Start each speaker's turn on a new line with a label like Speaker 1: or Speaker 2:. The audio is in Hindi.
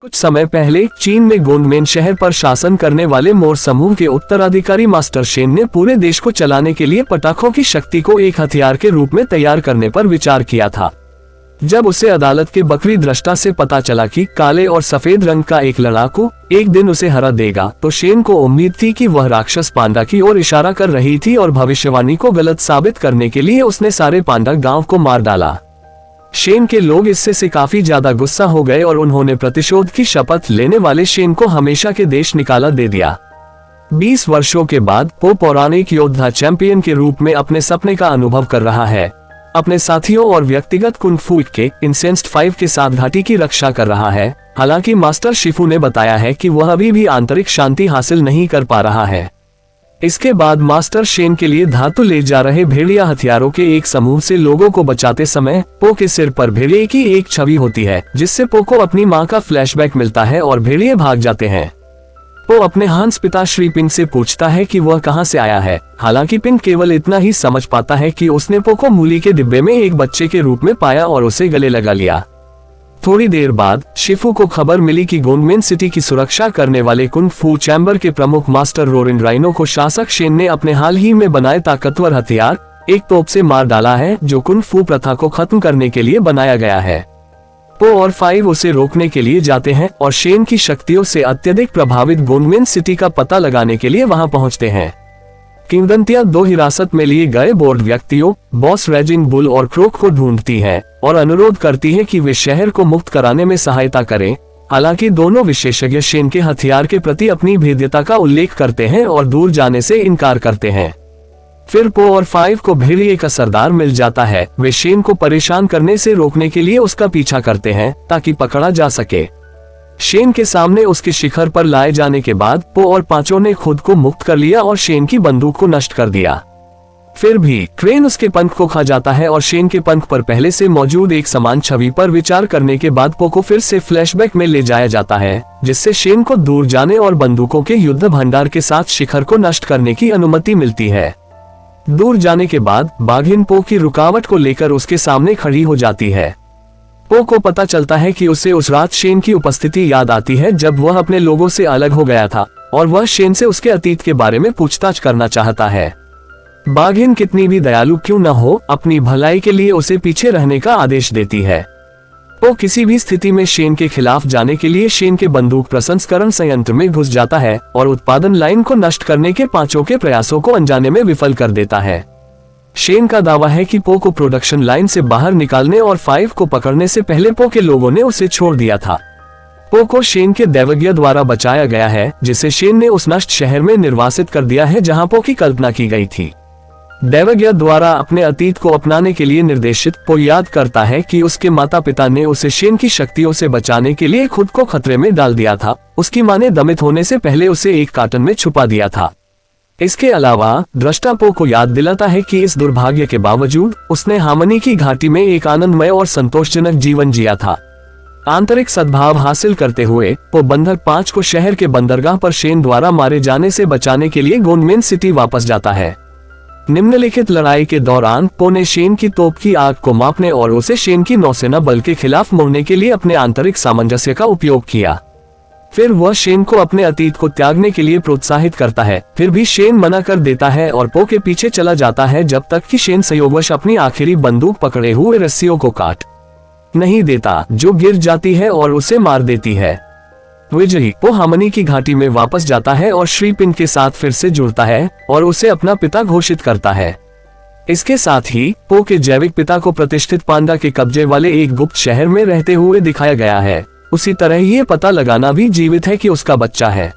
Speaker 1: कुछ समय पहले चीन में गोंडमेन शहर पर शासन करने वाले मोर समूह के उत्तराधिकारी मास्टर शेन ने पूरे देश को चलाने के लिए पटाखों की शक्ति को एक हथियार के रूप में तैयार करने पर विचार किया था। जब उसे अदालत के बकरी दृष्टा से पता चला कि काले और सफेद रंग का एक लड़ाकू एक दिन उसे हरा देगा, तो शेन को उम्मीद थी कि वह राक्षस पांडा की ओर इशारा कर रही थी और भविष्यवाणी को गलत साबित करने के लिए उसने सारे पांडा गांव को मार डाला। शेन के लोग इससे काफी ज्यादा गुस्सा हो गए और उन्होंने प्रतिशोध की शपथ लेने वाले शेन को हमेशा के देश निकाला दे दिया। 20 वर्षों के बाद पो पौराणिक योद्धा चैंपियन के रूप में अपने सपने का अनुभव कर रहा है। अपने साथियों और व्यक्तिगत कुंग फू के इंसेंस्ट 5 के साथ घाटी की रक्षा कर रहा है। हालांकि मास्टर शिफू ने बताया है कि वह अभी भी आंतरिक शांति हासिल नहीं कर पा रहा है। इसके बाद मास्टर शेन के लिए धातु ले जा रहे भेड़िया हथियारों के एक समूह से लोगों को बचाते समय पो के सिर पर भेड़िए की एक छवि होती है, जिससे पो को अपनी मां का फ्लैशबैक मिलता है और भेड़िए भाग जाते हैं। पो अपने हांस पिता श्री पिंग से पूछता है कि वह कहां से आया है। हालांकि पिंग केवल इतना ही समझ पाता है कि उसने पो को मूली के डिब्बे में एक बच्चे के रूप में पाया और उसे गले लगा लिया। थोड़ी देर बाद शिफू को खबर मिली कि गोंडमेन सिटी की सुरक्षा करने वाले कुंग फू चैम्बर के प्रमुख मास्टर रोरिन राइनो को शासक शेन ने अपने हाल ही में बनाए ताकतवर हथियार एक तोप से मार डाला है, जो कुंग फू प्रथा को खत्म करने के लिए बनाया गया है। पो और 5 उसे रोकने के लिए जाते हैं और शेन की शक्तियों से अत्यधिक प्रभावित गोंडमेन सिटी का पता लगाने के लिए वहां पहुंचते हैं। किंवदंतियां 2 हिरासत में लिए गए बोर्ड व्यक्तियों बॉस रेजिंग बुल और क्रोक को ढूंढती है और अनुरोध करती है कि वे शहर को मुक्त कराने में सहायता करें। हालांकि दोनों विशेषज्ञ शेन के हथियार के प्रति अपनी भेद्यता का उल्लेख करते हैं और दूर जाने से इनकार करते हैं। फिर पो और 5 को भेड़िए का सरदार मिल जाता है। वे शेन को परेशान करने से रोकने के लिए उसका पीछा करते हैं ताकि पकड़ा जा सके। शेन के सामने उसके शिखर पर लाए जाने के बाद पो और 5 ने खुद को मुक्त कर लिया और शेन की बंदूक को नष्ट कर दिया। फिर भी क्रेन उसके पंख को खा जाता है और शेन के पंख पर पहले से मौजूद एक समान छवि पर विचार करने के बाद पो को फिर से फ्लैशबैक में ले जाया जाता है, जिससे शेन को दूर जाने और बंदूकों के युद्ध भंडार के साथ शिखर को नष्ट करने की अनुमति मिलती है। दूर जाने के बाद बाघिन पो की रुकावट को लेकर उसके सामने खड़ी हो जाती है। पो को पता चलता है कि उसे उस रात शेन की उपस्थिति याद आती है जब वह अपने लोगों से अलग हो गया था और वह शेन से उसके अतीत के बारे में पूछताछ करना चाहता है। बाघिन कितनी भी दयालु क्यों न हो, अपनी भलाई के लिए उसे पीछे रहने का आदेश देती है। पो किसी भी स्थिति में शेन के खिलाफ जाने के लिए शेन के बंदूक प्रसंस्करण संयंत्र में घुस जाता है और उत्पादन लाइन को नष्ट करने के 5 के प्रयासों को अनजाने में विफल कर देता है। शेन का दावा है कि पो को प्रोडक्शन लाइन से बाहर निकालने और 5 को पकड़ने से पहले पो के लोगों ने उसे छोड़ दिया था। पो को शेन के दैवज्ञ द्वारा बचाया गया है, जिसे शेन ने उस नष्ट शहर में निर्वासित कर दिया है जहां पो की कल्पना की गई थी। दैवज्ञ द्वारा अपने अतीत को अपनाने के लिए निर्देशित पो याद करता है कि उसके माता पिता ने उसे शेन की शक्तियों से बचाने के लिए खुद को खतरे में डाल दिया था। उसकी मां ने दमित होने से पहले उसे एक कार्टन में छुपा दिया था। इसके अलावा दृष्टा पो को याद दिलाता है कि इस दुर्भाग्य के बावजूद उसने हार्मनी की घाटी में एक आनंदमय और संतोषजनक जीवन जिया था। आंतरिक सद्भाव हासिल करते हुए पो बंधक 5 को शहर के बंदरगाह पर शेन द्वारा मारे जाने से बचाने के लिए गोंडमेन सिटी वापस जाता है। निम्नलिखित लड़ाई के दौरान पो ने शेन की तोप की आग को मापने और उसे शेन की नौसेना बल के खिलाफ मोड़ने के लिए अपने आंतरिक सामंजस्य का उपयोग किया। फिर वह शेन को अपने अतीत को त्यागने के लिए प्रोत्साहित करता है, फिर भी शेन मना कर देता है और पो के पीछे चला जाता है जब तक कि शेन संयोगवश अपनी आखिरी बंदूक पकड़े हुए रस्सियों को काट नहीं देता, जो गिर जाती है और उसे मार देती है। विजयी पो हार्मनी की घाटी में वापस जाता है और श्री पिंग के साथ फिर से जुड़ता है और उसे अपना पिता घोषित करता है। इसके साथ ही पो के जैविक पिता को प्रतिष्ठित पांडा के कब्जे वाले एक गुप्त शहर में रहते हुए दिखाया गया है। उसी तरह ये पता लगाना भी जीवित है कि उसका बच्चा है।